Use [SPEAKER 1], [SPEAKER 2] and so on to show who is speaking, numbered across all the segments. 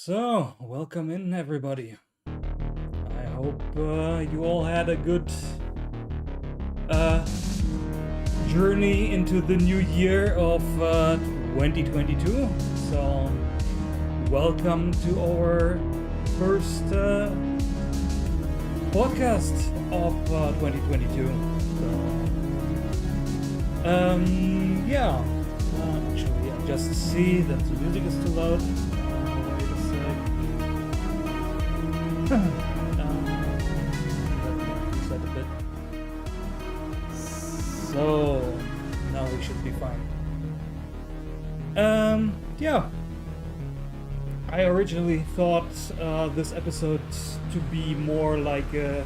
[SPEAKER 1] So, welcome in everybody. I hope you all had a good journey into the new year of 2022. So, welcome to our first podcast of 2022. Actually, I just see that the music is too loud. Let me reduce that a bit. So now we should be fine. I originally thought this episode to be more like a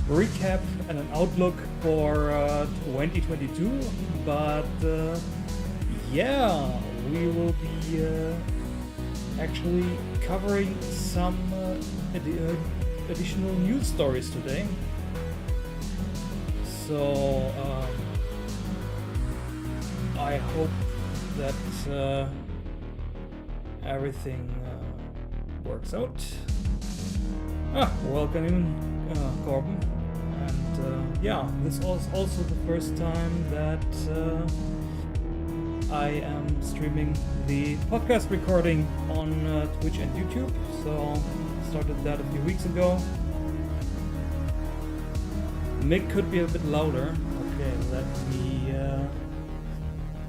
[SPEAKER 1] recap and an outlook for 2022, but we will be actually covering some additional news stories today. So I hope that everything works out. Welcome in, Corbin. And this was also the first time that I am streaming the podcast recording on Twitch and YouTube. So started that a few weeks ago. Mic could be a bit louder. Okay,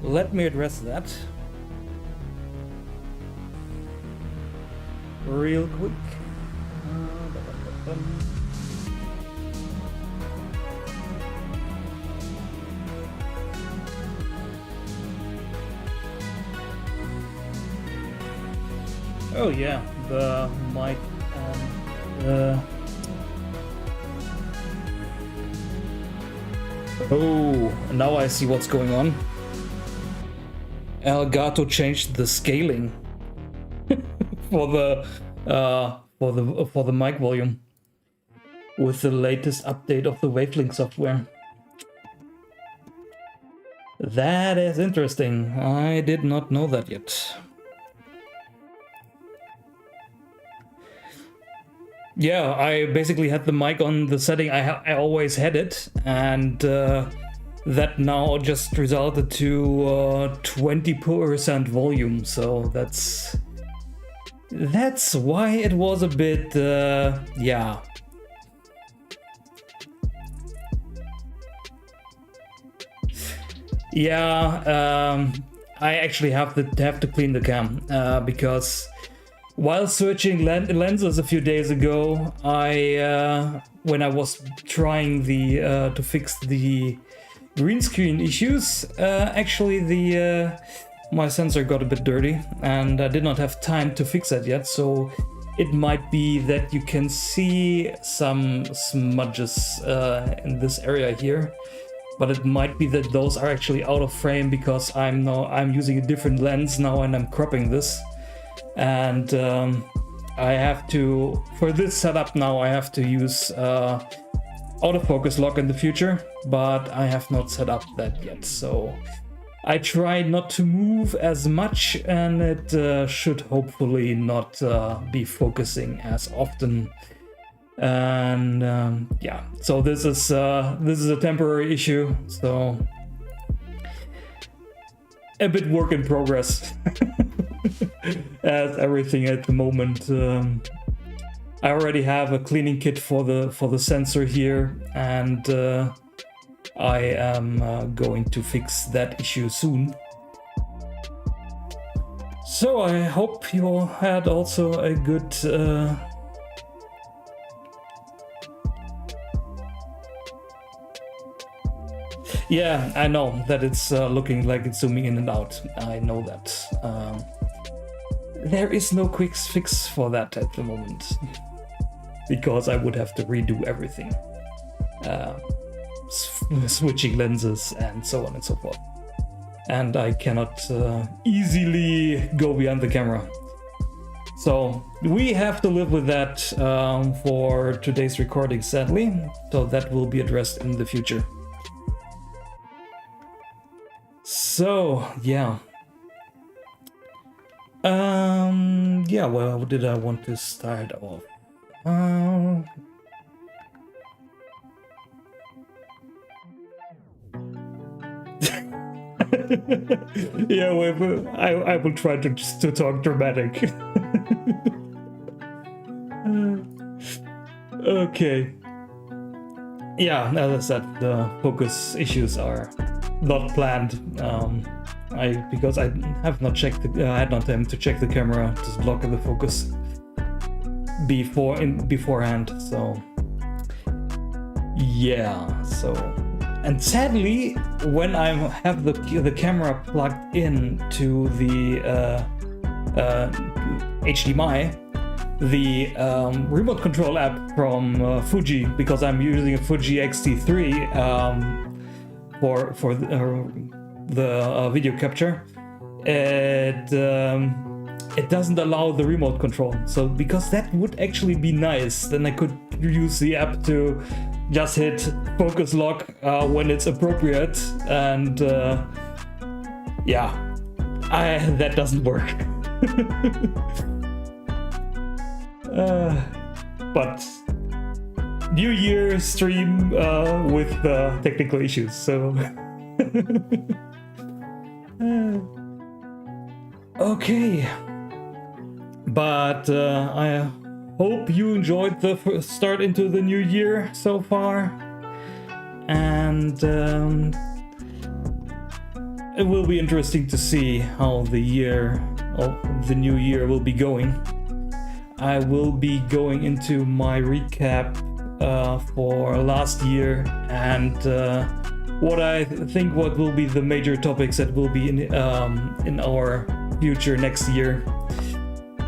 [SPEAKER 1] let me address that real quick. Oh yeah, the mic and oh, now I see what's going on. Elgato changed the scaling for the mic volume with the latest update of the Wavelink software. That is interesting. I did not know that yet. Yeah, I basically had the mic on the setting I always had it, and that now just resulted to 20% volume. So that's why it was a bit I actually have to clean the cam because while searching lenses a few days ago, when I was trying to fix the green screen issues, actually my sensor got a bit dirty, and I did not have time to fix that yet. So it might be that you can see some smudges in this area here, but it might be that those are actually out of frame because I'm using a different lens now and I'm cropping this. And I have to, for this setup now, I have to use autofocus lock in the future, but I have not set up that yet. So I try not to move as much, and it should hopefully not be focusing as often. And so this is a temporary issue. So a bit work in progress. As everything at the moment. I already have a cleaning kit for the sensor here, and I am going to fix that issue soon. So I hope you all had also a good yeah, I know that it's looking like it's zooming in and out. I know that. There is no quick fix for that at the moment, because I would have to redo everything. Switching lenses and so on and so forth. And I cannot easily go behind the camera. So we have to live with that for today's recording, sadly. So that will be addressed in the future. So, yeah. Yeah, well, what did I want to start off? Yeah, well, I will try to talk dramatic. Okay. Yeah, as I said, the focus issues are not planned. Because I have not checked I had not time to check the camera to lock the focus beforehand. So yeah. So, and sadly, when I have the camera plugged in to the HDMI, the remote control app from Fuji, because I'm using a Fuji X-T3 for the video capture, it doesn't allow the remote control. So because that would actually be nice, then I could use the app to just hit focus lock when it's appropriate, and yeah, that doesn't work. But New Year stream with technical issues, so okay. But I hope you enjoyed the start into the new year so far, and it will be interesting to see how the new year will be going. I will be going into my recap for last year, and what I think what will be the major topics that will be in our future next year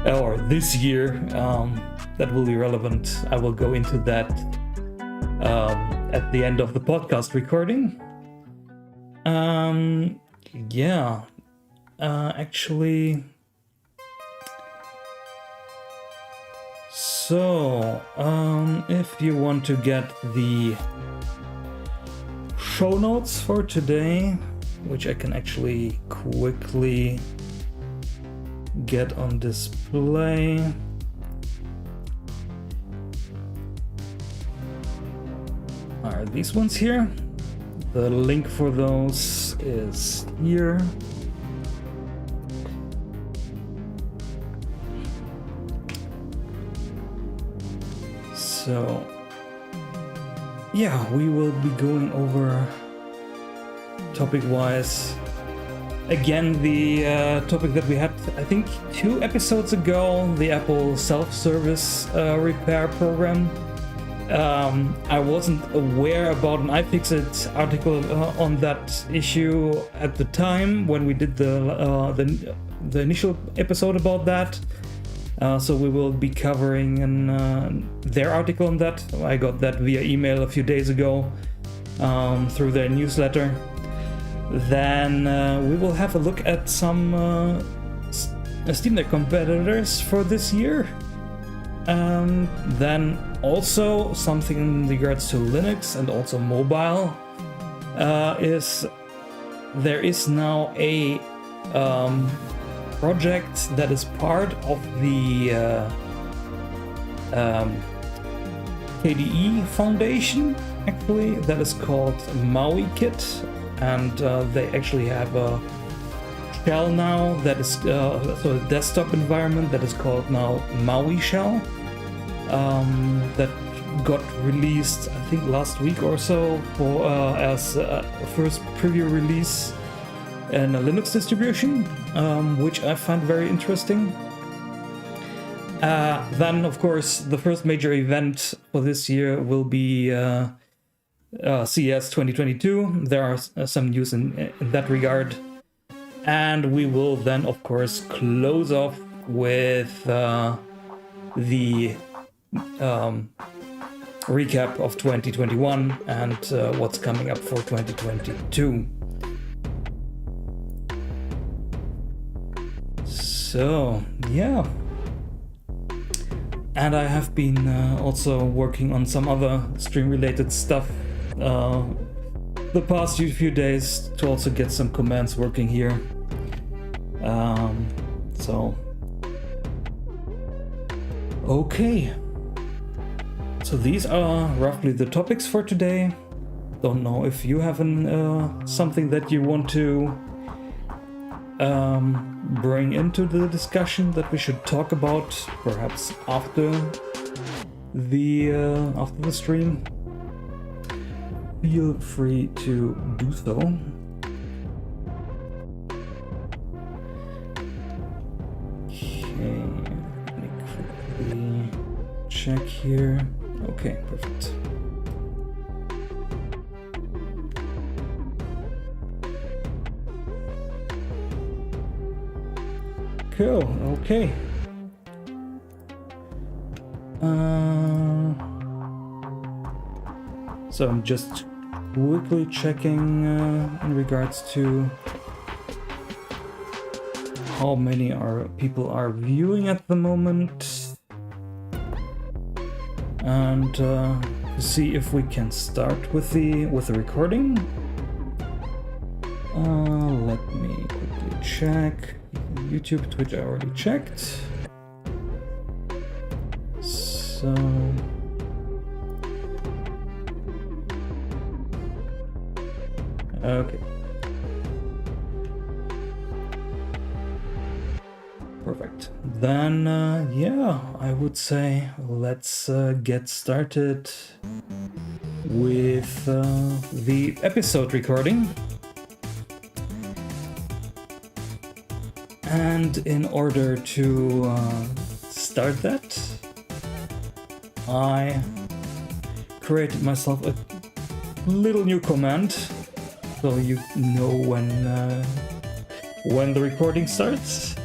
[SPEAKER 1] or this year that will be relevant. I will go into that at the end of the podcast recording. Yeah, actually. So, if you want to get the show notes for today, which I can actually quickly get on display. Are these ones here? The link for those is here. So, yeah, we will be going over topic-wise. Again, the topic that we had, I think, 2 episodes ago, the Apple self-service repair program. I wasn't aware about an iFixit article on that issue at the time when we did the initial episode about that. So we will be covering their article on that. I got that via email a few days ago through their newsletter. Then we will have a look at some Steam Deck competitors for this year. Then also something in regards to Linux and also mobile there is now a project that is part of the KDE Foundation, actually, that is called MauiKit, and they actually have a shell now that is so a desktop environment that is called now Maui shell, that got released I think last week or so for as a first preview release in a Linux distribution, which I find very interesting. Then, of course, the first major event for this year will be CES 2022. There are some news in that regard. And we will then, of course, close off with the recap of 2021 and what's coming up for 2022. So, yeah. And I have been also working on some other stream-related stuff the past few days to also get some commands working here. So, Okay, so these are roughly the topics for today. Don't know if you have something that you want to bring into the discussion that we should talk about, perhaps after the stream. Feel free to do so. Okay, let me quickly check here. Okay, perfect. Cool, okay. So I'm just quickly checking in regards to how many people are viewing at the moment, and see if we can start with the recording. Let me quickly check. YouTube, Twitch, I already checked. So okay. Perfect. Then yeah, I would say let's get started with the episode recording. And in order to start that, I created myself a little new command, so you know when the recording starts.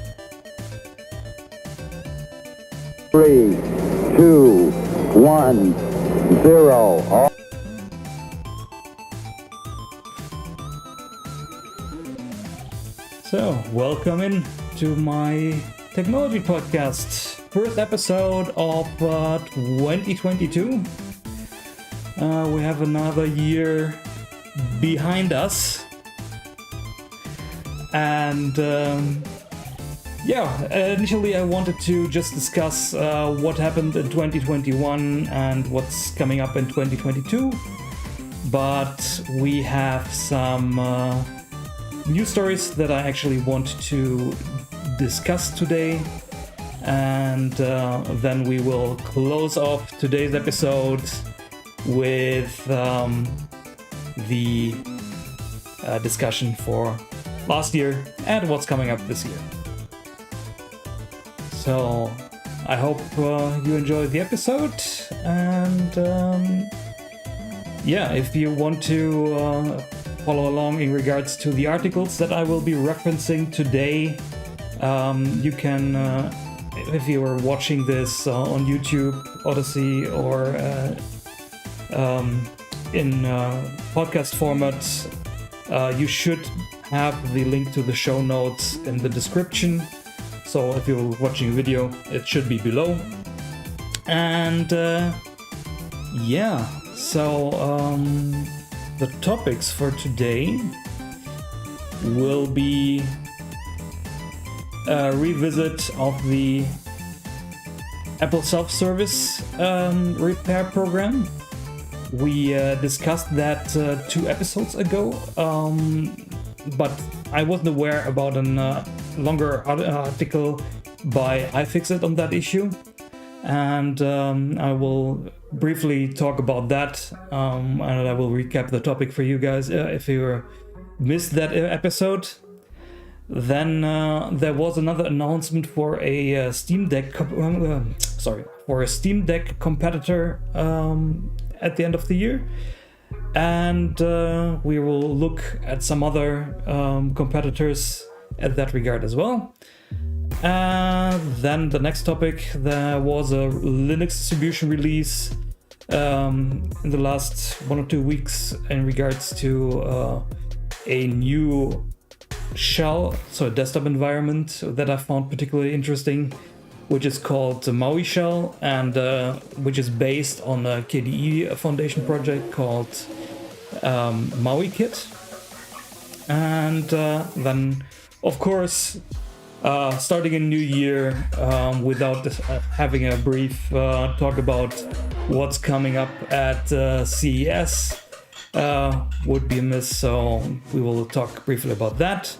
[SPEAKER 2] 3, 2, 1, 0.
[SPEAKER 1] So, welcome in to my technology podcast, first episode of 2022. We have another year behind us, and initially I wanted to just discuss what happened in 2021 and what's coming up in 2022, but we have some news stories that I actually want to discuss today, and then we will close off today's episode with the discussion for last year and what's coming up this year. So I hope you enjoyed the episode, and if you want to follow along in regards to the articles that I will be referencing today, you can, if you are watching this on YouTube, Odyssey, or in podcast format, you should have the link to the show notes in the description. So if you're watching a video, it should be below. And the topics for today will be a revisit of the Apple self-service repair program. We discussed that 2 episodes ago, but I wasn't aware about a longer article by iFixit on that issue, and I will briefly talk about that, and I will recap the topic for you guys if you missed that episode. Then there was another announcement for a Steam Deck competitor at the end of the year, and we will look at some other competitors at that regard as well. Then the next topic, there was a Linux distribution release in the last 1 or 2 weeks in regards to a new shell, so a desktop environment that I found particularly interesting, which is called the Maui shell, and which is based on a KDE Foundation project called MauiKit. And then, of course, starting a new year without having a brief talk about what's coming up at CES would be amiss, so we will talk briefly about that.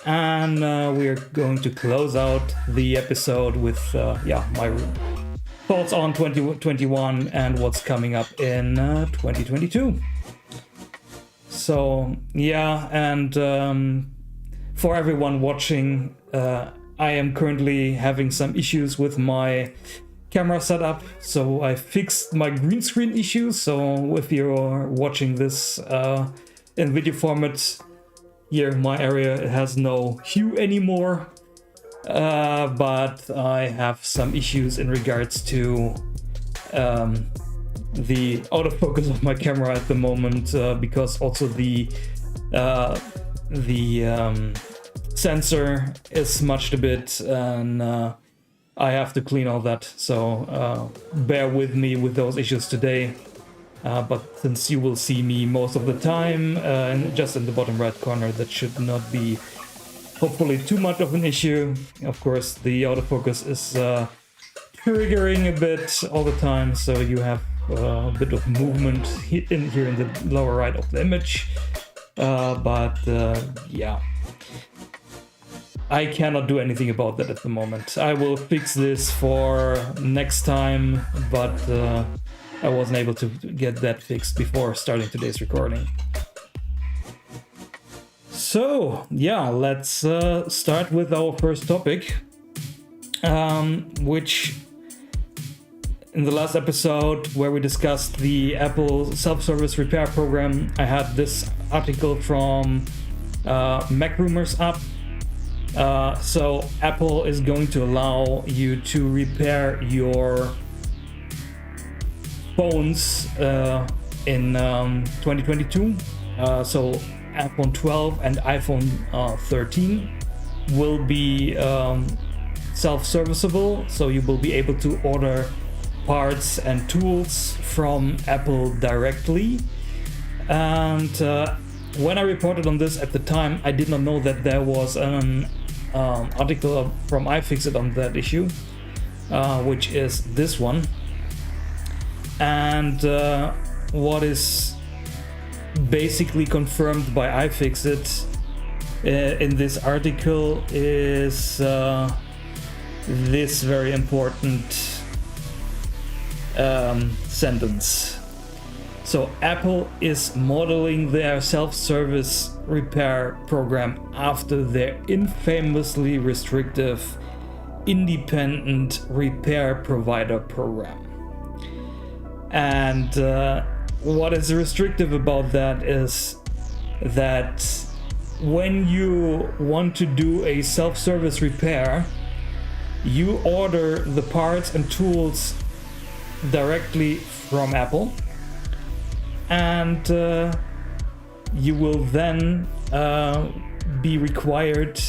[SPEAKER 1] And we are going to close out the episode with my thoughts on 2021 and what's coming up in 2022. So and for everyone watching, I am currently having some issues with my camera setup, so I fixed my green screen issues. So if you're watching this in video format, here my area has no hue anymore, but I have some issues in regards to the autofocus of my camera at the moment, because also the sensor is smudged a bit, and I have to clean all that, so bear with me with those issues today. But since you will see me most of the time, and just in the bottom right corner, that should not be hopefully too much of an issue. Of course, the autofocus is triggering a bit all the time, so you have a bit of movement here in the lower right of the image. I cannot do anything about that at the moment. I will fix this for next time, but I wasn't able to get that fixed before starting today's recording. So, let's start with our first topic, which in the last episode where we discussed the Apple self-service repair program, I had this article from Mac Rumors up. So Apple is going to allow you to repair your phones in 2022. So iPhone 12 and iPhone 13 will be self-serviceable, so you will be able to order parts and tools from Apple directly. And when I reported on this at the time, I did not know that there was an article from iFixit on that issue, which is this one. And what is basically confirmed by iFixit in this article is this very important sentence. So Apple is modeling their self-service repair program after their infamously restrictive independent repair provider program. And what is restrictive about that is that when you want to do a self-service repair, you order the parts and tools directly from Apple, and you will then be required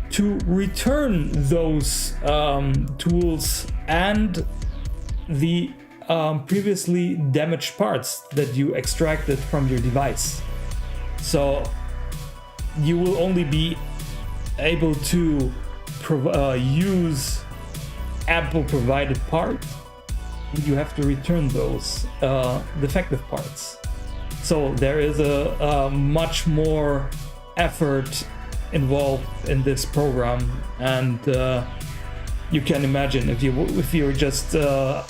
[SPEAKER 1] to return those tools and the previously damaged parts that you extracted from your device. So you will only be able to use Apple provided parts. You have to return those defective parts. So there is a much more effort involved in this program, and you can imagine if you're just a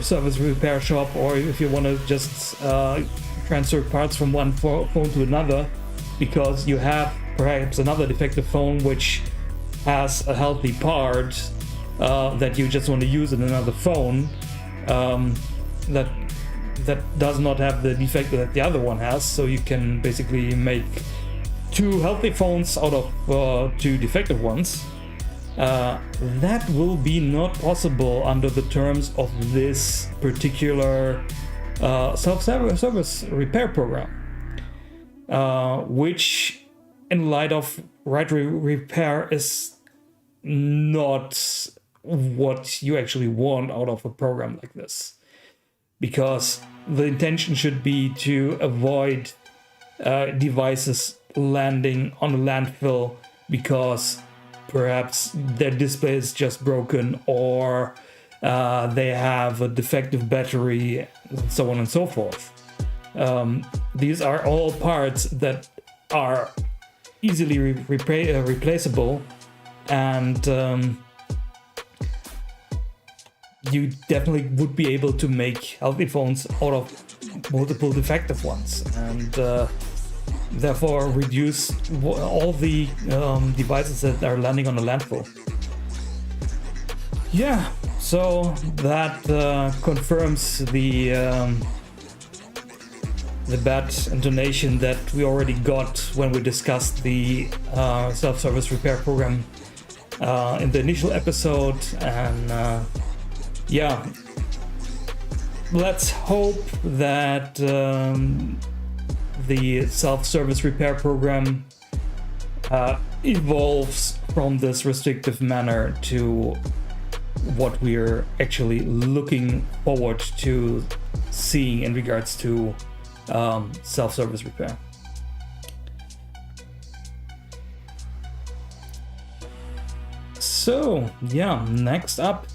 [SPEAKER 1] service repair shop, or if you want to just transfer parts from one phone to another because you have perhaps another defective phone which has a healthy part that you just want to use in another phone that does not have the defect that the other one has. So you can basically make two healthy phones out of two defective ones. That will be not possible under the terms of this particular self-service repair program, which in light of right repair is not what you actually want out of a program like this, because the intention should be to avoid devices landing on a landfill because perhaps their display is just broken, or they have a defective battery, and so on and so forth. These are all parts that are easily replaceable, and you definitely would be able to make healthy phones out of multiple defective ones, and therefore reduce all the devices that are landing on the landfill. Yeah, so that confirms the bad intonation that we already got when we discussed the self-service repair program in the initial episode. And yeah, let's hope that the self-service repair program evolves from this restrictive manner to what we're actually looking forward to seeing in regards to self-service repair. So yeah, next up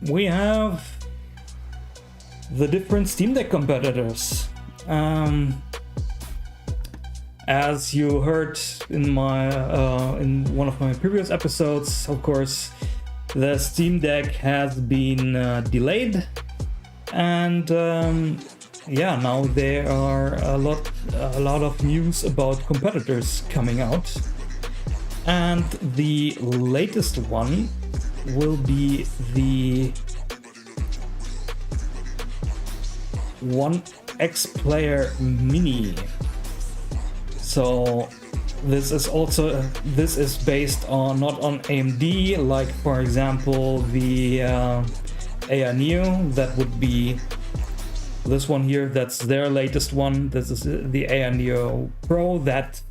[SPEAKER 1] we have the different Steam Deck competitors. As you heard in one of my previous episodes, of course, the Steam Deck has been delayed, and yeah, now there are a lot of news about competitors coming out, and the latest one will be the One X Player Mini. So this is based on not on AMD, like for example the AI Neo. That would be this one here. That's their latest one. This is the AI Neo Pro that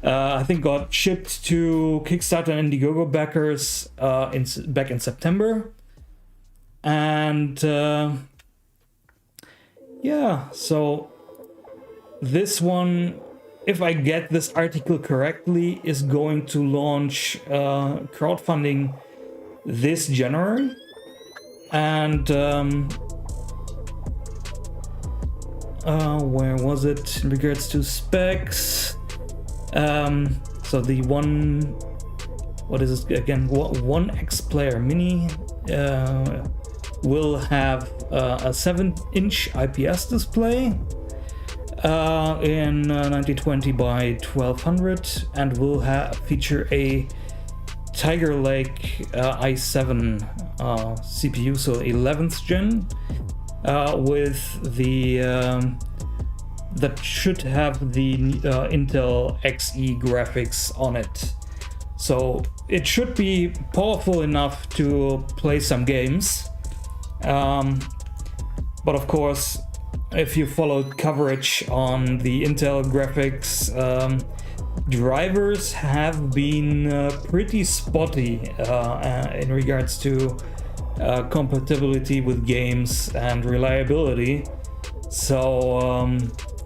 [SPEAKER 1] I think got shipped to Kickstarter and Indiegogo backers back in September. And yeah, so this one, if I get this article correctly, is going to launch crowdfunding this January. And where was it in regards to specs? So the what is it again? One X Player Mini will have a 7-inch IPS display in 1920 by 1200, and will feature a Tiger Lake i7 CPU, so 11th gen, with the that should have the Intel Xe graphics on it. So it should be powerful enough to play some games. But of course, if you followed coverage on the Intel graphics, drivers have been pretty spotty in regards to compatibility with games and reliability. So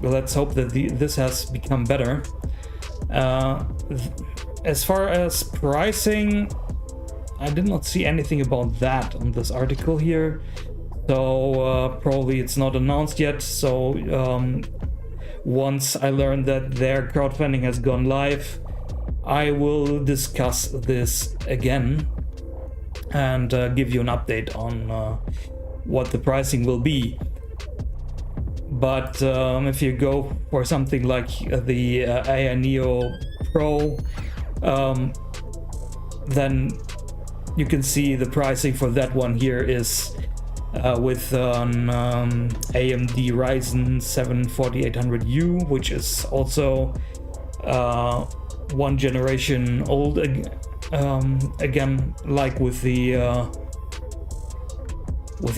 [SPEAKER 1] let's hope that this has become better. As far as pricing, I did not see anything about that on this article here, so probably it's not announced yet. So once I learn that their crowdfunding has gone live, I will discuss this again and give you an update on what the pricing will be. But if you go for something like the AI Neo Pro, then you can see the pricing for that one here is with an AMD Ryzen 7 4800U, which is also one generation old again, like with the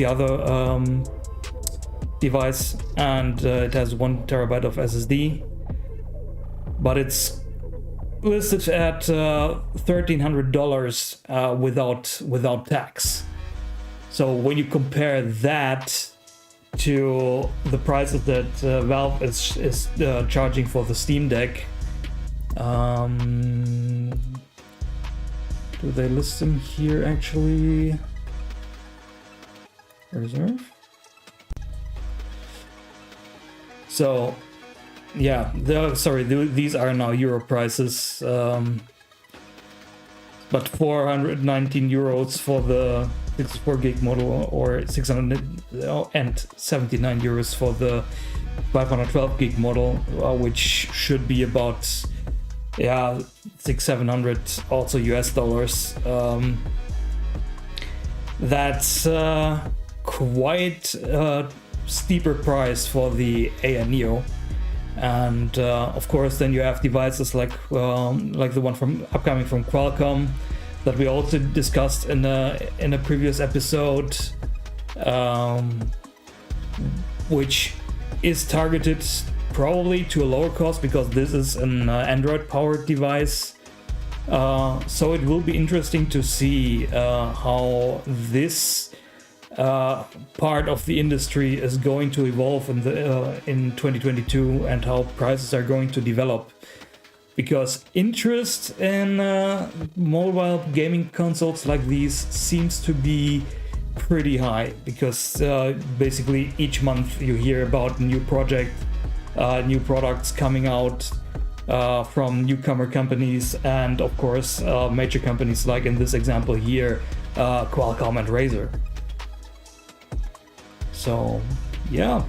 [SPEAKER 1] other device, and it has 1 terabyte of SSD, but it's listed at $1,300 without tax. So when you compare that to the prices that Valve is charging for the Steam Deck, Do they list them here actually? Reserve. So, yeah, these are now euro prices. But 419 euros for the 64 gig model, or 679 euros for the 512 gig model, which should be about 600-700 also US dollars. That's quite a steeper price for the AI Neo. And of course, then you have devices like the one upcoming from Qualcomm that we also discussed in a previous episode, which is targeted probably to a lower cost because this is an Android-powered device. So it will be interesting to see how this part of the industry is going to evolve in 2022 and how prices are going to develop, because interest in mobile gaming consoles like these seems to be pretty high, because basically each month you hear about new products coming out from newcomer companies, and of course major companies like in this example here, Qualcomm and Razer. So, yeah.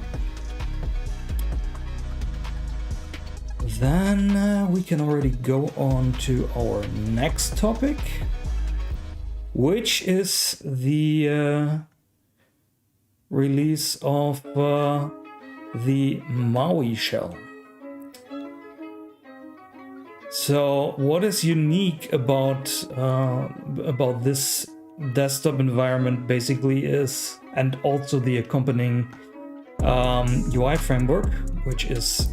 [SPEAKER 1] Then we can already go on to our next topic, which is the release of the Maui shell. So, what is unique about this desktop environment basically is, and also the accompanying UI framework, which is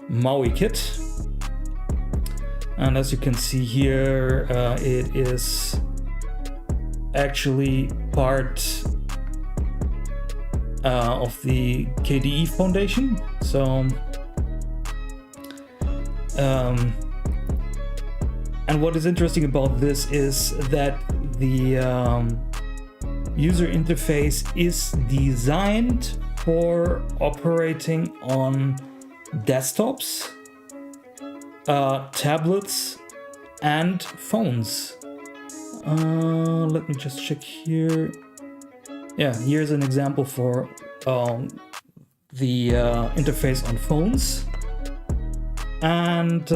[SPEAKER 1] MauiKit. And as you can see here, it is actually part of the KDE Foundation. So, and what is interesting about this is that the user interface is designed for operating on desktops, tablets, and phones. Let me just check here. Yeah, here's an example for the interface on phones. And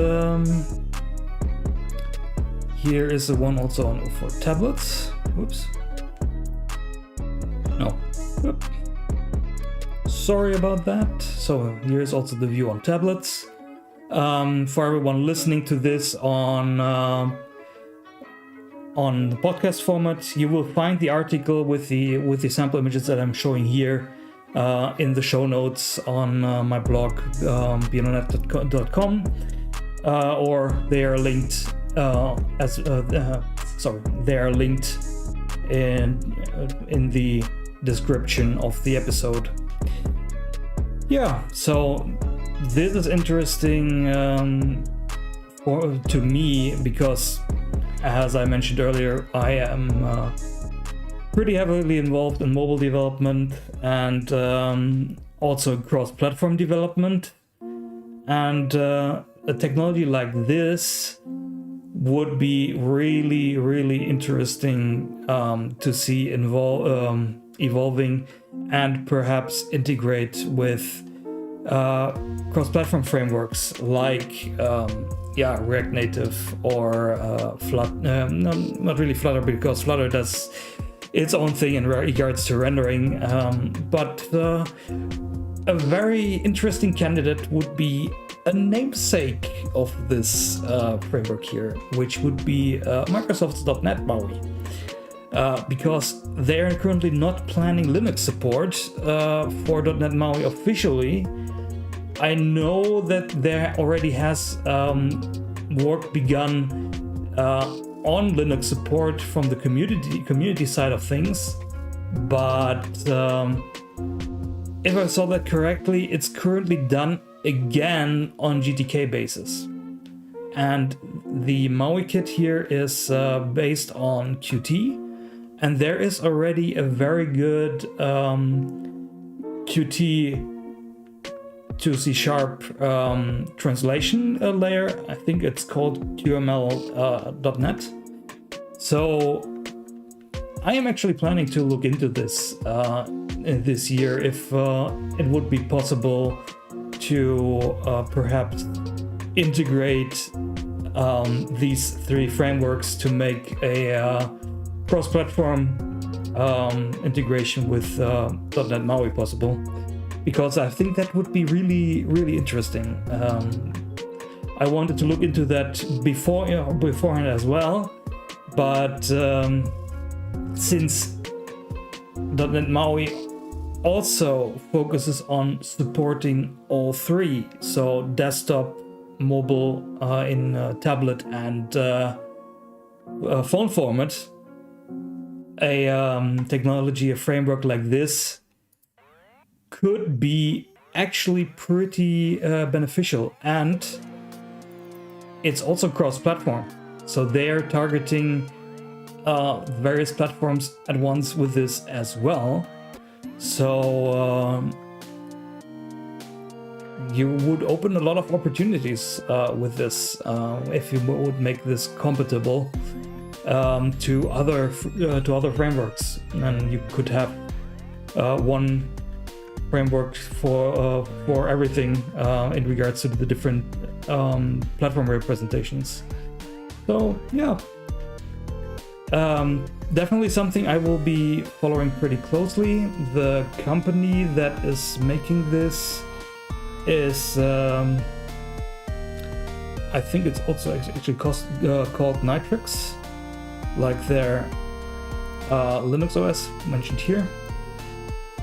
[SPEAKER 1] here is the one also for tablets. Whoops. No. Oop. Sorry about that. So here's also the view on tablets. For everyone listening to this on the podcast format, you will find the article with the sample images that I'm showing here in the show notes on my blog, bnonet.com, or they are linked they are linked in the description of the episode. Yeah, so this is interesting to me because, as I mentioned earlier, I am pretty heavily involved in mobile development and also cross-platform development. And a technology like this would be really, really interesting to see evolving and perhaps integrate with cross-platform frameworks like React Native or not really Flutter, because Flutter does its own thing in regards to rendering, but a very interesting candidate would be a namesake of this framework here, which would be Microsoft's .NET Maui, because they are currently not planning Linux support for .NET Maui officially. I know that there already has work begun on Linux support from the community side of things, but if I saw that correctly, it's currently done again on GTK basis. And the MauiKit here is based on Qt, and there is already a very good Qt to C# translation layer. I think it's called QML.net. So I am actually planning to look into this this year, if it would be possible to perhaps integrate these three frameworks to make a cross-platform integration with .NET Maui possible, because I think that would be really, really interesting. I wanted to look into that beforehand as well, but since .NET Maui also focuses on supporting all three, so desktop, mobile, in tablet and phone format, a technology, a framework like this could be actually pretty beneficial. And it's also cross-platform, so they're targeting various platforms at once with this as well. So you would open a lot of opportunities with this if you would make this compatible to other frameworks, and you could have one framework for everything in regards to the different platform representations. So yeah. Definitely something I will be following pretty closely. The company that is making this is, I think it's also actually called Nitrix, like their Linux OS mentioned here.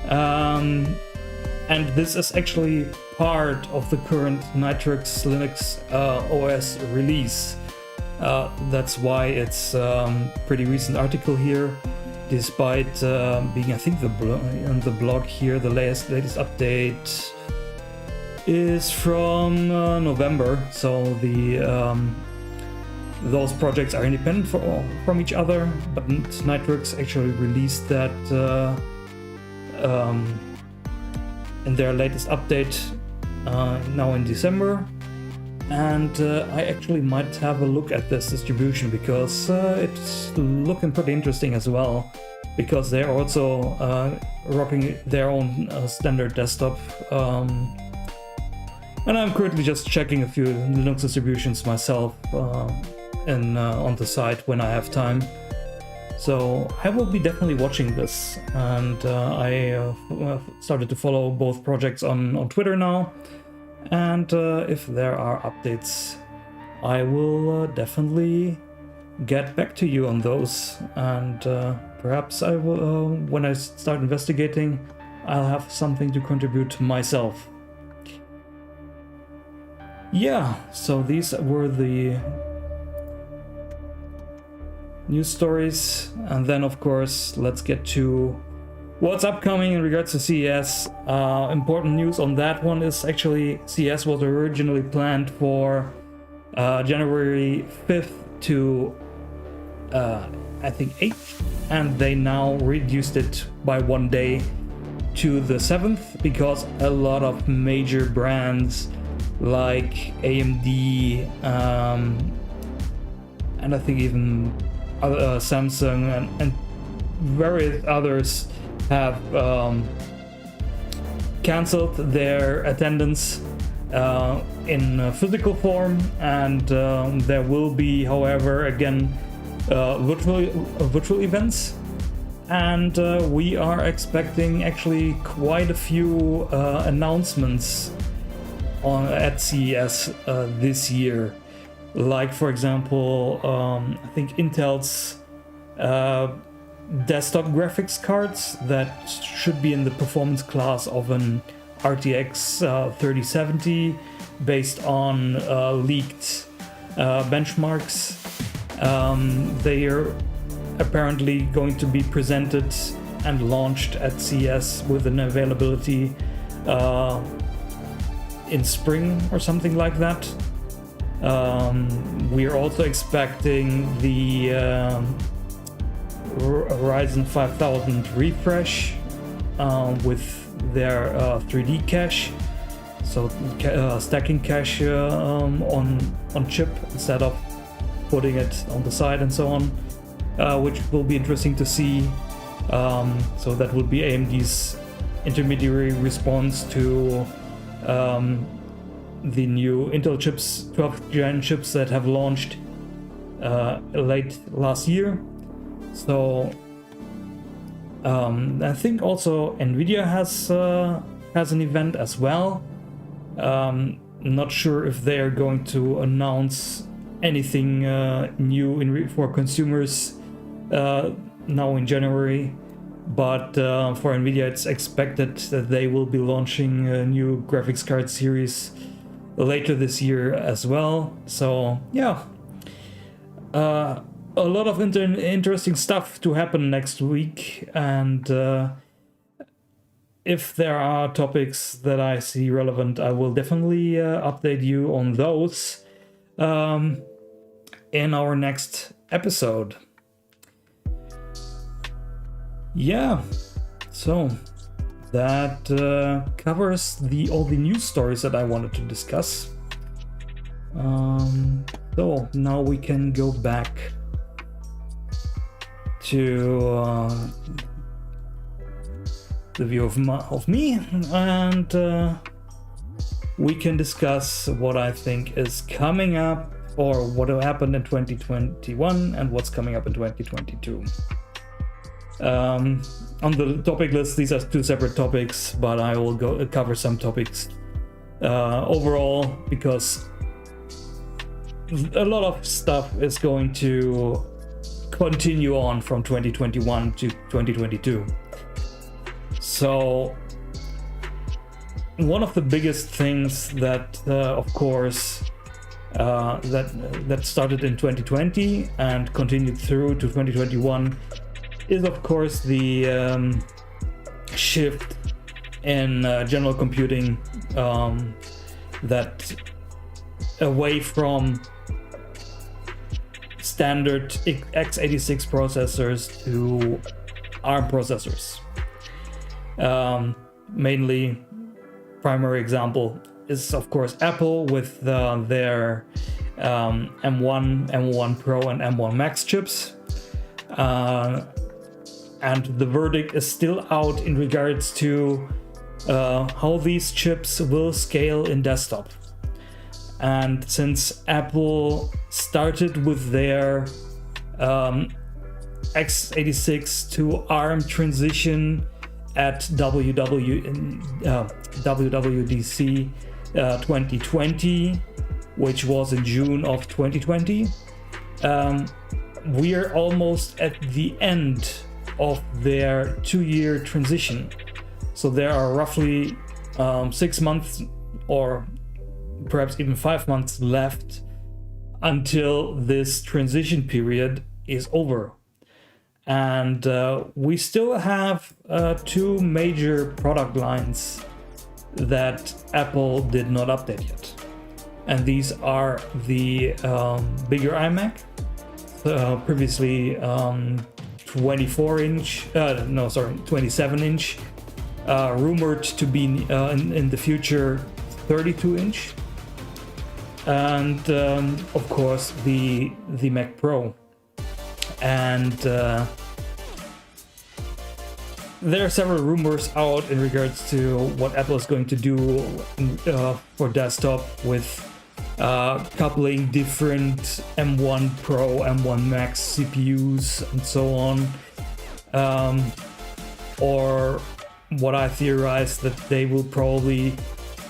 [SPEAKER 1] And this is actually part of the current Nitrix Linux OS release. That's why it's pretty recent article here, despite being, I think, on the blog here, the latest update is from November. So those projects are independent from each other, but Nitrix actually released that in their latest update now in December. And I actually might have a look at this distribution, because it's looking pretty interesting as well, because they're also rocking their own standard desktop. And I'm currently just checking a few Linux distributions myself on the site when I have time. So I will be definitely watching this, and I started to follow both projects on Twitter now. And if there are updates, I will definitely get back to you on those. And perhaps I will, when I start investigating, I'll have something to contribute myself. Yeah, so these were the news stories. And then, of course, let's get to what's upcoming in regards to CES. Important news on that one is actually CES was originally planned for January 5th to I think 8th, and they now reduced it by one day to the 7th, because a lot of major brands like AMD and I think even Samsung and various others have cancelled their attendance in physical form, and there will be, however, again virtual events, and we are expecting actually quite a few announcements at CES this year. Like, for example, I think Intel's desktop graphics cards that should be in the performance class of an RTX 3070 based on leaked benchmarks. They are apparently going to be presented and launched at CES with an availability in spring or something like that. We are also expecting the Ryzen 5000 refresh with their 3D cache, so stacking cache on chip instead of putting it on the side and so on, which will be interesting to see. So that will be AMD's intermediary response to the new Intel chips, 12th gen chips that have launched late last year. So I think also Nvidia has an event as well. Not sure if they are going to announce anything new for consumers now in January, but for Nvidia it's expected that they will be launching a new graphics card series later this year as well. So yeah, a lot of interesting stuff to happen next week, and if there are topics that I see relevant, I will definitely update you on those in our next episode. Yeah, so that covers all the news stories that I wanted to discuss. So now we can go back to the view of me, and we can discuss what I think is coming up, or what happened in 2021 and what's coming up in 2022. On the topic list, these are two separate topics, but I will cover some topics overall, because a lot of stuff is going to continue on from 2021 to 2022. So one of the biggest things that of course that started in 2020 and continued through to 2021 is of course the shift in general computing, that away from standard x86 processors to ARM processors. Mainly, primary example is of course Apple with their M1, M1 Pro and M1 Max chips. And the verdict is still out in regards to how these chips will scale in desktop. And since Apple started with their x86 to ARM transition at WWDC 2020, which was in June of 2020, we are almost at the end of their 2-year transition. So there are roughly 6 months or perhaps even 5 months left until this transition period is over. And we still have 2 major product lines that Apple did not update yet. And these are the bigger iMac, previously 27 inch, rumored to be in the future 32 inch, and of course the Mac Pro. And there are several rumors out in regards to what Apple is going to do for desktop, with coupling different M1 Pro, M1 Max CPUs and so on. Or what I theorize, that they will probably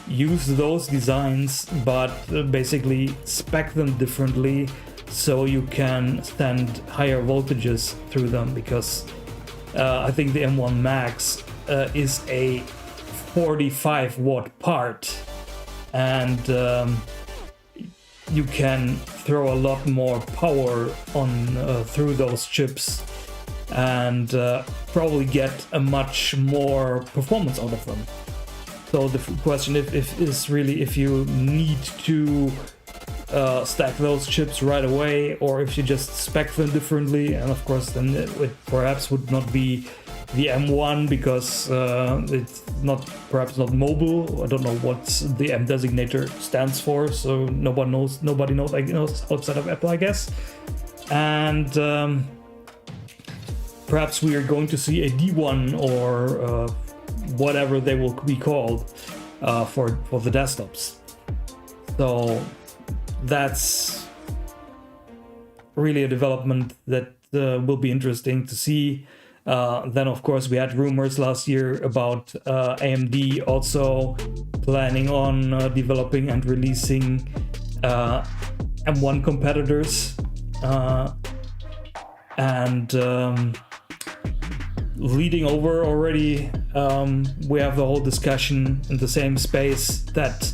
[SPEAKER 1] use those designs but basically spec them differently so you can send higher voltages through them, because I think the M1 Max is a 45 watt part, and you can throw a lot more power on through those chips, and probably get a much more performance out of them. So the question is really if you need to stack those chips right away, or if you just spec them differently. And of course, then it perhaps would not be the M1 because it's perhaps not mobile. I don't know what the M designator stands for, so nobody knows outside of Apple, I guess. And perhaps we are going to see a D1 or whatever they will be called for the desktops. So that's really a development that will be interesting to see. Then, of course, we had rumors last year about AMD also planning on developing and releasing M1 competitors. And leading over already, we have the whole discussion in the same space that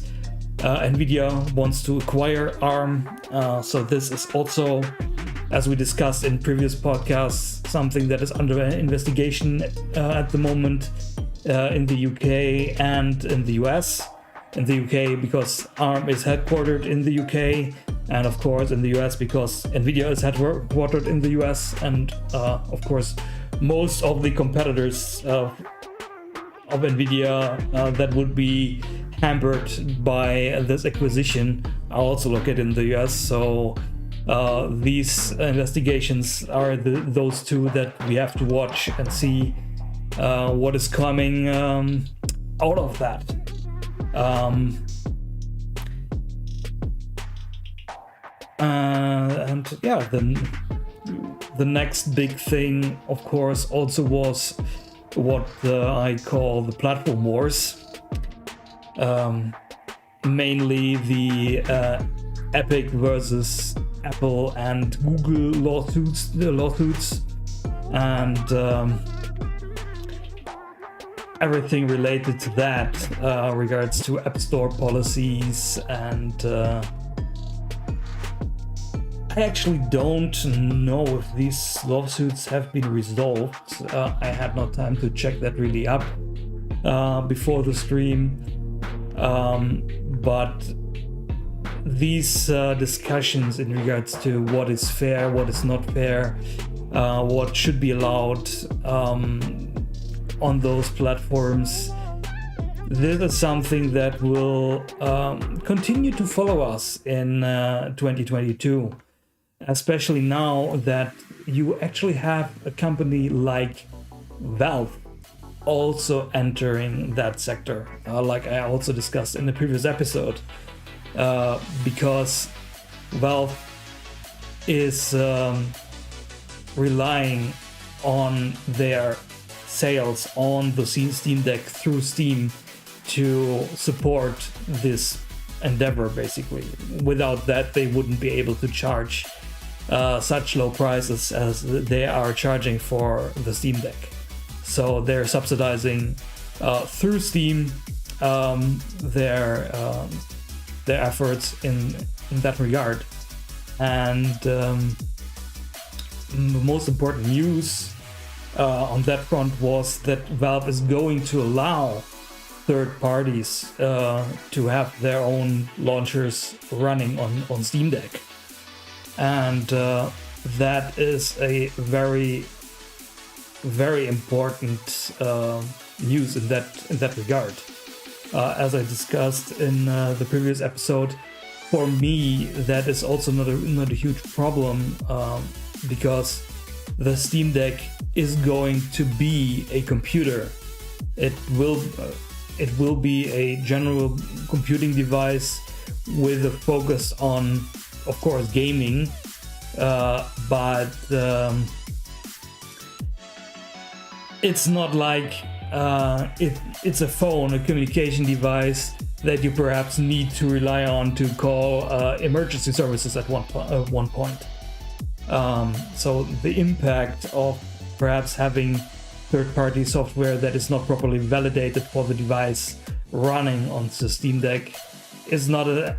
[SPEAKER 1] NVIDIA wants to acquire ARM. So this is also, as we discussed in previous podcasts, something that is under investigation at the moment in the UK and in the US. In the UK because ARM is headquartered in the UK, and of course in the US because NVIDIA is headquartered in the US, and of course most of the competitors of NVIDIA that would be hampered by this acquisition are also located in the US. So these investigations are those two that we have to watch and see what is coming out of that. And yeah, then the next big thing, of course, also was what I call the platform wars. Mainly the Epic versus Apple and Google lawsuits, and everything related to that, regards to App Store policies. And I actually don't know if these lawsuits have been resolved. I had no time to check that really up before the stream. But these discussions in regards to what is fair, what is not fair, what should be allowed on those platforms, this is something that will continue to follow us in 2022, especially now that you actually have a company like Valve also entering that sector, like I also discussed in the previous episode, because Valve is relying on their sales on the Steam Deck through Steam to support this endeavor, basically. Without that, they wouldn't be able to charge such low prices as they are charging for the Steam Deck. So they're subsidizing through Steam their efforts in that regard. And the most important news on that front was that Valve is going to allow third parties to have their own launchers running on Steam Deck. And that is a very, very important news in that regard. As I discussed in the previous episode, for me that is also not a huge problem, because the Steam Deck is going to be a computer. It will be a general computing device with a focus on, of course, gaming, but it's not like it's a phone, a communication device that you perhaps need to rely on to call emergency services at one point. So the impact of perhaps having third-party software that is not properly validated for the device running on the Steam Deck is not a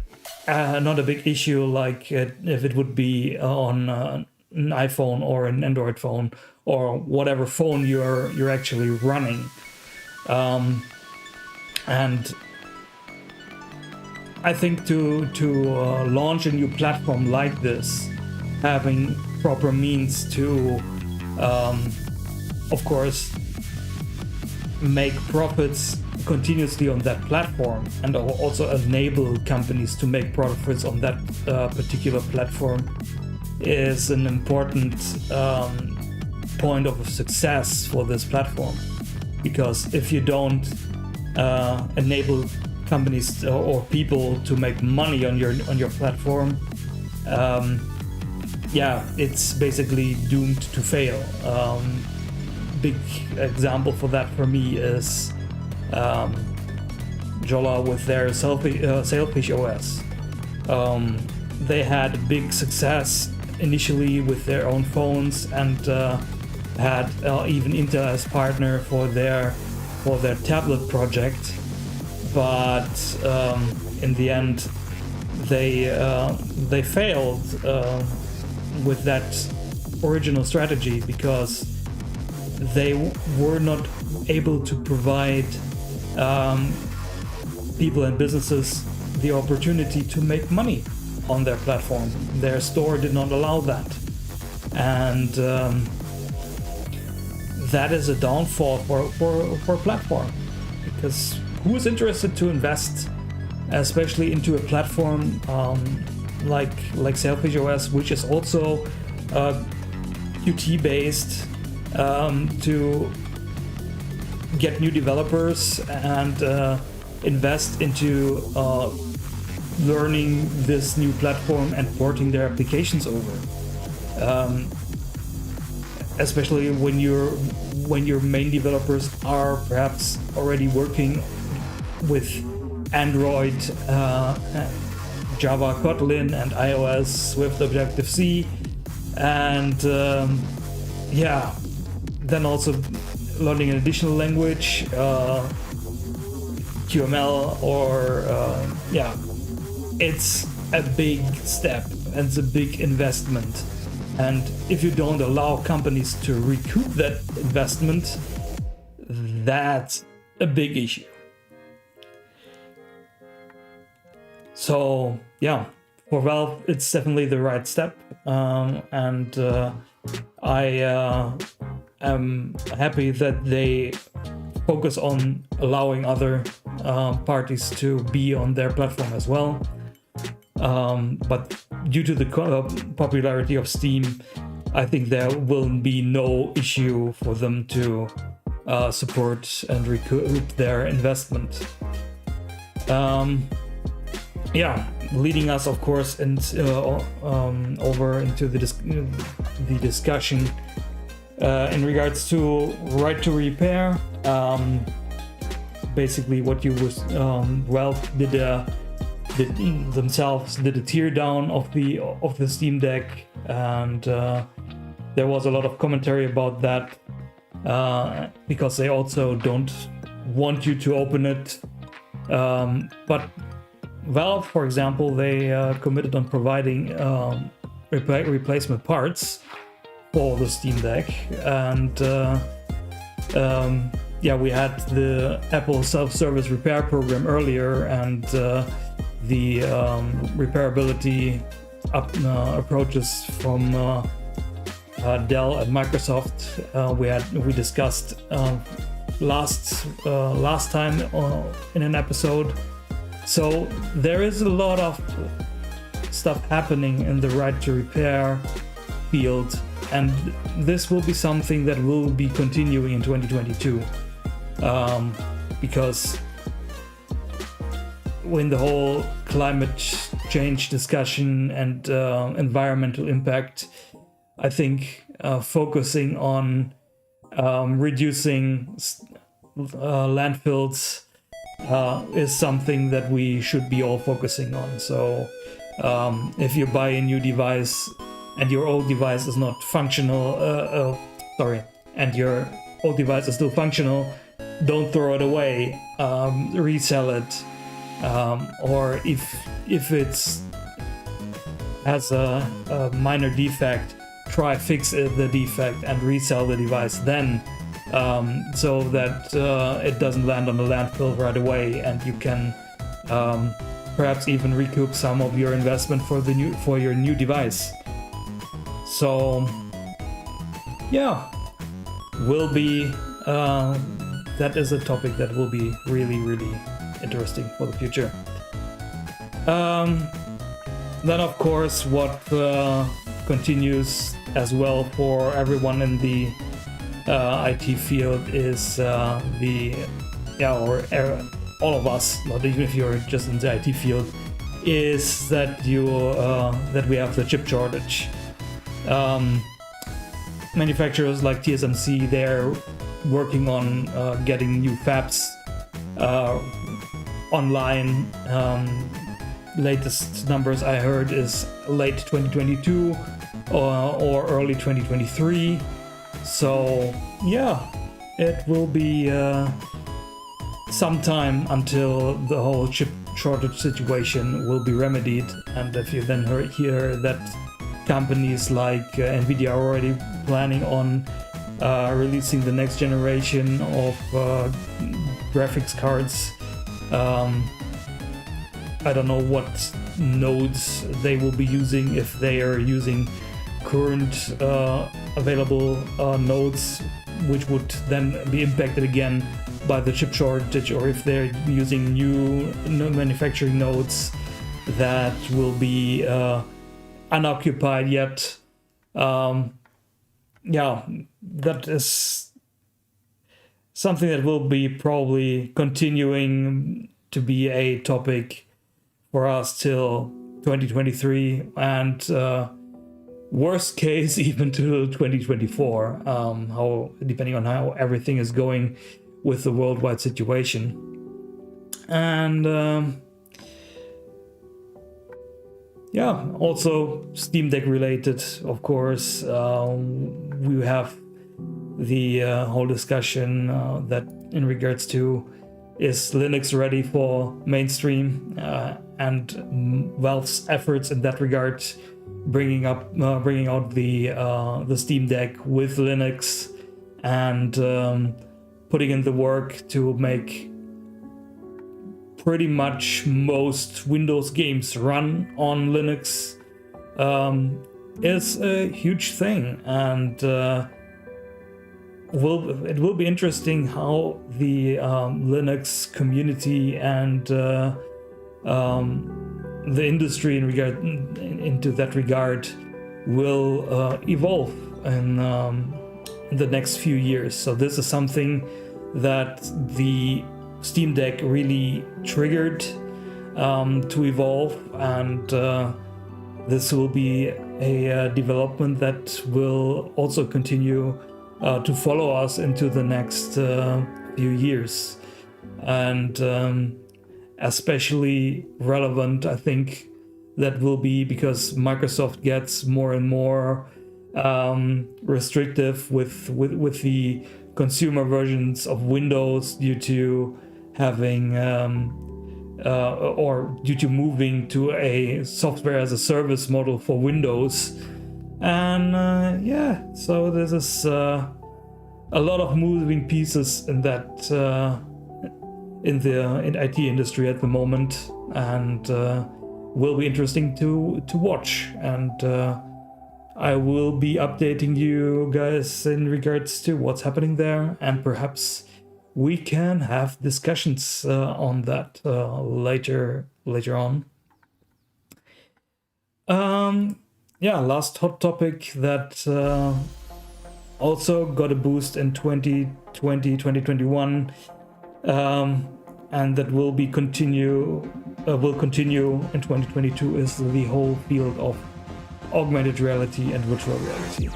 [SPEAKER 1] big issue like if it would be on an iPhone or an Android phone or whatever phone you're actually running. And I think to launch a new platform like this, having proper means to, of course, make profits continuously on that platform, and also enable companies to make profits on that particular platform, is an important point of success for this platform. Because if you don't enable companies or people to make money on your platform, it's basically doomed to fail. Big example for that for me is Jolla with their Sailfish OS. They had big success initially with their own phones, and had even Intel as partner for their tablet project. But in the end, they failed with that original strategy, because they were not able to provide people and businesses the opportunity to make money on their platform. Their store did not allow that, and that is a downfall for a platform, because who is interested to invest, especially into a platform like Sailfish OS, which is also Qt based, to get new developers and invest into learning this new platform and porting their applications over. Especially when your main developers are perhaps already working with Android, Java, Kotlin, and iOS, Swift, Objective-C, and then also learning an additional language, QML, or it's a big step and it's a big investment. And if you don't allow companies to recoup that investment, that's a big issue. So for Valve, it's definitely the right step, and I am happy that they focus on allowing other parties to be on their platform as well. But due to the popularity of Steam, I think there will be no issue for them to support and recoup their investment. Leading us, of course, over into the discussion in regards to right to repair. Basically, what you was Valve did a tear down of the Steam Deck, and there was a lot of commentary about that, because they also don't want you to open it. But Valve, for example, they committed on providing replacement parts for the Steam Deck, and we had the Apple self-service repair program earlier, and the repairability approaches from Dell and Microsoft we discussed last time in an episode. So there is a lot of stuff happening in the right to repair field, and this will be something that will be continuing in 2022, because when the whole climate change discussion and environmental impact, I think focusing on reducing landfills is something that we should be all focusing on. So if you buy a new device and your old device is not functional, and your old device is still functional, don't throw it away, resell it. Or if it's has a minor defect, try fix the defect and resell the device then, so that it doesn't land on the landfill right away, and you can perhaps even recoup some of your investment for your new device. So yeah, will be that is a topic that will be really, really interesting for the future. Then of course what continues as well for everyone in the IT field is all of us, not even if you're just in the IT field, is that that we have the chip shortage. Manufacturers like TSMC, they're working on getting new fabs online. Latest numbers I heard is late 2022 or early 2023. So yeah, it will be some time until the whole chip shortage situation will be remedied. And if you then hear that companies like Nvidia are already planning on releasing the next generation of graphics cards, I don't know what nodes they will be using, if they are using current available nodes, which would then be impacted again by the chip shortage, or if they're using new manufacturing nodes that will be unoccupied yet. Yeah, that is something that will be probably continuing to be a topic for us till 2023, and worst case even till 2024, how depending on how everything is going with the worldwide situation. And yeah, also Steam Deck related, of course, we have the whole discussion that in regards to, is Linux ready for mainstream, and Valve's efforts in that regard, bringing out the Steam Deck with Linux, and putting in the work to make pretty much most Windows games run on Linux, is a huge thing. And it will be interesting how the Linux community and the industry into that regard will evolve in the next few years. So this is something that the Steam Deck really triggered to evolve, and this will be a development that will also continue to follow us into the next few years. And especially relevant, I think, that will be because Microsoft gets more and more restrictive with the consumer versions of Windows due to having or due to moving to a software as a service model for Windows. And yeah, so this is a lot of moving pieces in that in IT industry at the moment, and will be interesting to watch. And I will be updating you guys in regards to what's happening there, and perhaps we can have discussions on that later on. Yeah, last hot topic that also got a boost in 2021, and that will continue in 2022, is the whole field of augmented reality and virtual reality.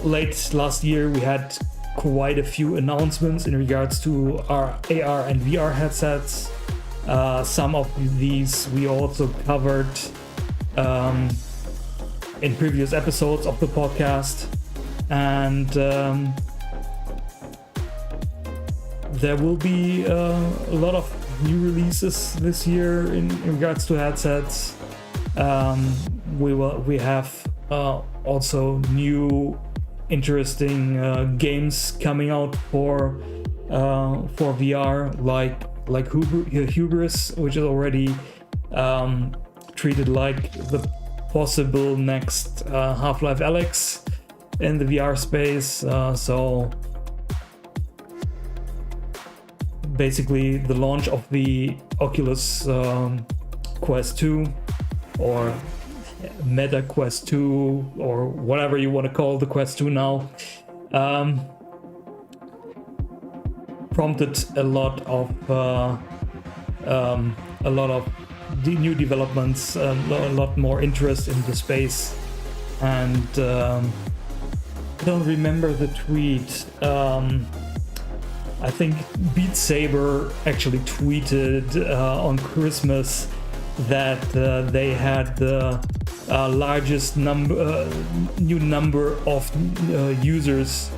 [SPEAKER 1] Late last year, we had quite a few announcements in regards to our AR and VR headsets. Some of these we also covered in previous episodes of the podcast, and there will be a lot of new releases this year in regards to headsets. We have also new interesting games coming out for VR, like like hubris, which is already treated like the possible next Half-Life Alyx in the VR space. So basically the launch of the Oculus Quest 2 or Meta Quest 2 or whatever you want to call the Quest 2 now, prompted a lot of new developments, a lot more interest in the space. And I don't remember the tweet. I think Beat Saber actually tweeted on Christmas that they had the largest new number of new users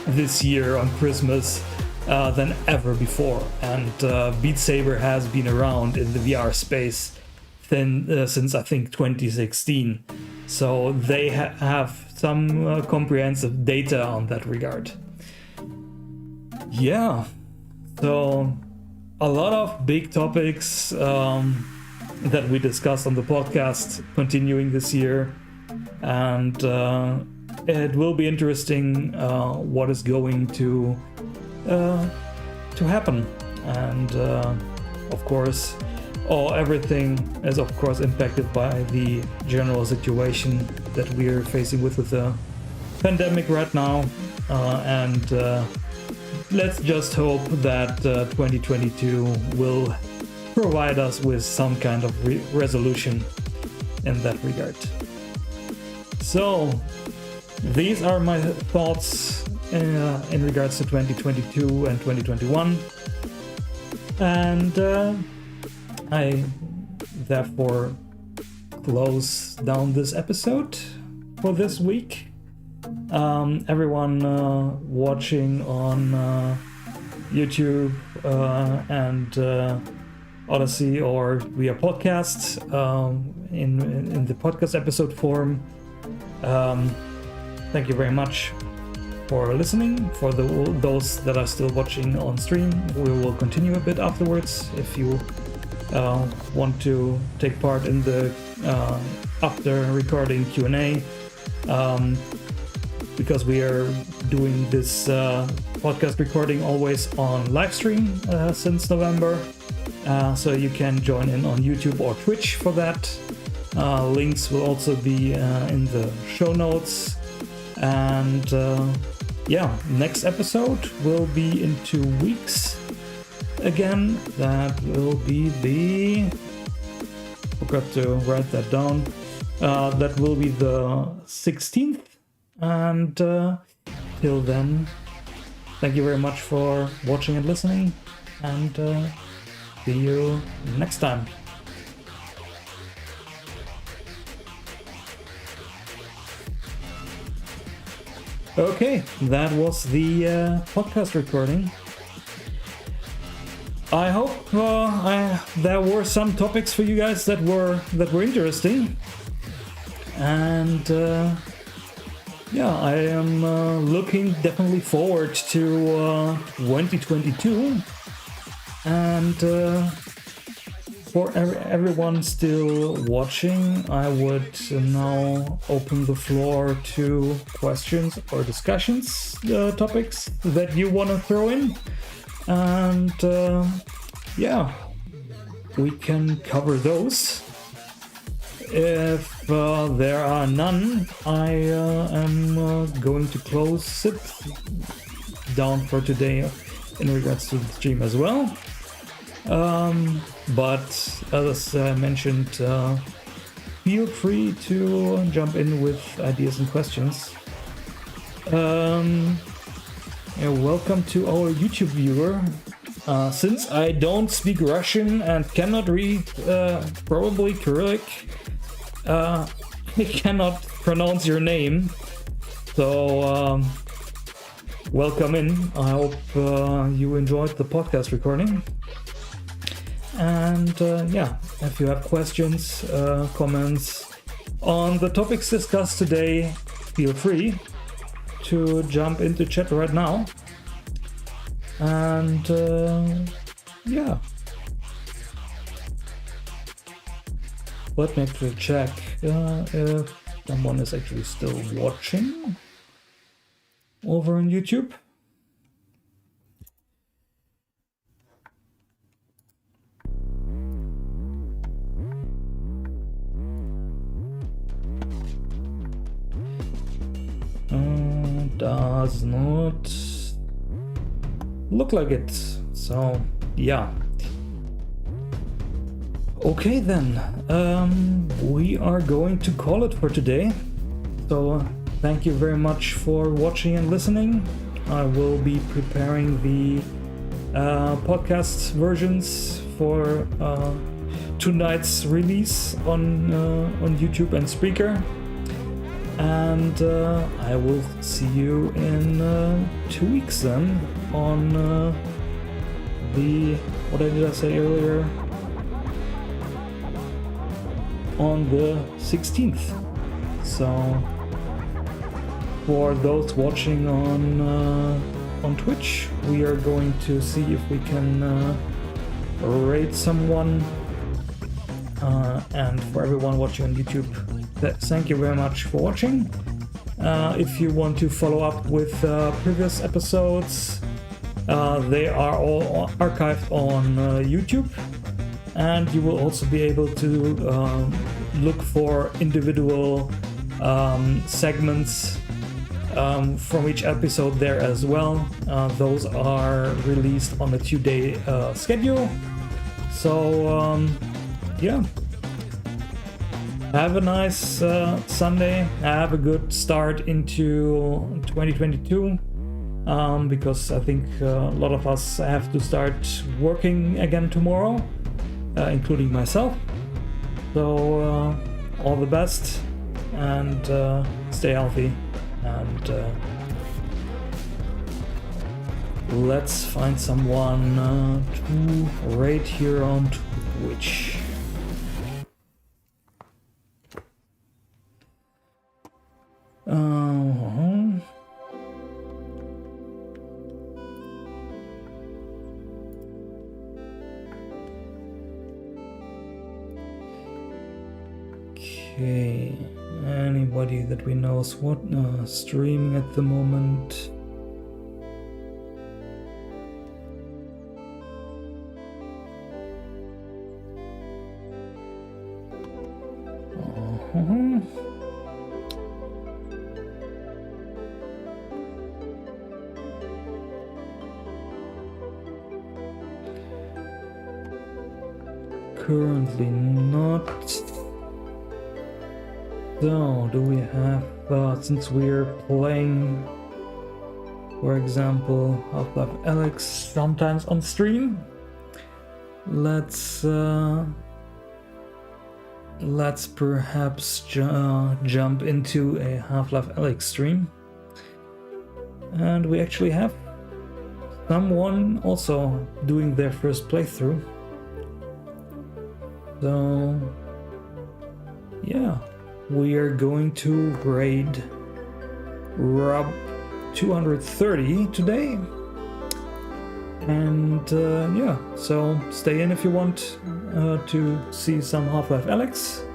[SPEAKER 1] this year on Christmas than ever before. And Beat Saber has been around in the VR space since I think 2016. So they have some comprehensive data on that regard. Yeah, so a lot of big topics that we discussed on the podcast continuing this year, and it will be interesting what is going to happen. And of course, everything is of course impacted by the general situation that we are facing with the pandemic right now, and let's just hope that 2022 will provide us with some kind of resolution in that regard. So these are my thoughts in regards to 2022 and 2021, and I therefore close down this episode for this week. Everyone watching on YouTube and Odyssey or via podcast in the podcast episode form, thank you very much for listening. For those that are still watching on stream, we will continue a bit afterwards if you want to take part in the after recording Q&A, because we are doing this podcast recording always on live stream since November, so you can join in on YouTube or Twitch for that. Links will also be in the show notes. And yeah, next episode will be in 2 weeks. Again, that will be forgot to write that down. That will be the 16th. And till then, thank you very much for watching and listening. And see you next time. Okay, that was the podcast recording. I hope there were some topics for you guys that were interesting, and yeah, I am looking definitely forward to 2022, and for everyone still watching, I would now open the floor to questions or discussions, topics that you want to throw in. And yeah, we can cover those. If there are none, I am going to close it down for today in regards to the stream as well. But as I mentioned, feel free to jump in with ideas and questions. Welcome to our YouTube viewer. Since I don't speak Russian and cannot read probably Cyrillic, I cannot pronounce your name. So welcome in. I hope you enjoyed the podcast recording. And yeah, if you have questions, comments on the topics discussed today, feel free to jump into chat right now. And yeah. Let me actually check if someone is actually still watching over on YouTube. Does not look like it. So yeah. Okay then, we are going to call it for today. So thank you very much for watching and listening. I will be preparing the podcast versions for tonight's release on YouTube and Spreaker. And I will see you in 2 weeks then on what did I say earlier? On the 16th. So for those watching on Twitch, we are going to see if we can rate someone. And for everyone watching on YouTube, thank you very much for watching. If you want to follow up with previous episodes, they are all archived on YouTube, and you will also be able to look for individual segments from each episode there as well. Those are released on a 2-day schedule. So yeah. Have a nice Sunday. Have a good start into 2022, because I think a lot of us have to start working again tomorrow, including myself. So all the best, and stay healthy, and let's find someone to rate here on Twitch. Okay, anybody that we know is streaming at the moment? Currently not. So, do we have, since we're playing, for example, Half-Life Alyx sometimes on stream, let's perhaps jump into a Half-Life Alyx stream. And we actually have someone also doing their first playthrough. So, yeah, we are going to raid Rob 230 today. And yeah, so stay in if you want to see some Half-Life Alyx.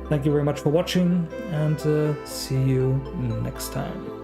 [SPEAKER 1] Thank you very much for watching, and see you next time.